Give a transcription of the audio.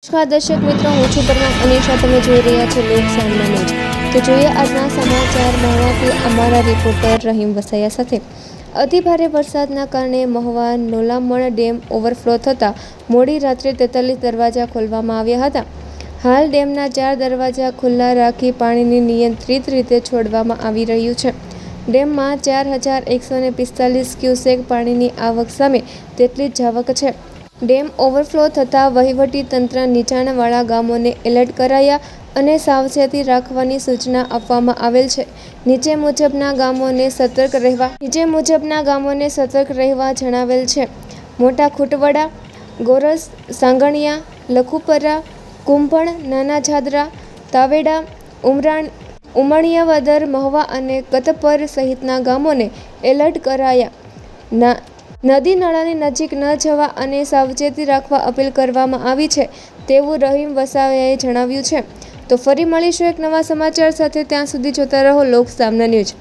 નમસ્કાર દર્શક મિત્રો, હું છું પરમાર અનિશા. તમે જોઈ રહ્યા છો લોક સામના ન્યૂઝ. તો જોઈએ આજના સમાચાર મહુવાથી અમારા રિપોર્ટર રહીમ વસૈયા સાથે. અતિભારે વરસાદના કારણે મહુવા નોલામણ ડેમ ઓવરફ્લો થતાં મોડી રાત્રે 43 દરવાજા ખોલવામાં આવ્યા હતા. હાલ ડેમના 4 દરવાજા ખુલ્લા રાખી પાણીની નિયંત્રિત રીતે છોડવામાં આવી રહ્યું છે. ડેમમાં 4145 ક્યુસેક પાણીની આવક સામે તેટલી જ આવક છે. ડેમ ઓવરફ્લો થતાં વહીવટી તંત્ર નીચાણવાળા ગામોને એલર્ટ કરાયા અને સાવચેતી રાખવાની સૂચના આપવામાં આવેલ છે. નીચે મુજબના ગામોને સતર્ક રહેવા જણાવેલ છે: મોટા ખૂટવડા, ગોરસ, સાંગણિયા, લખુપરા, કુંભણ, નાના જાદરા, તાવેડા, ઉમણિયાવદર, મહુવા અને કતપર સહિતના ગામોને એલર્ટ કરાયા. નદી નાળાની નજીક ન જવા અને સાવચેતી રાખવા અપીલ કરવામાં આવી છે તેવું રહીમ વસાવાએ જણાવ્યું છે. તો ફરી મળીશું એક નવા સમાચાર સાથે. ત્યાં સુધી જોતા રહો લોક સામના ન્યૂઝ.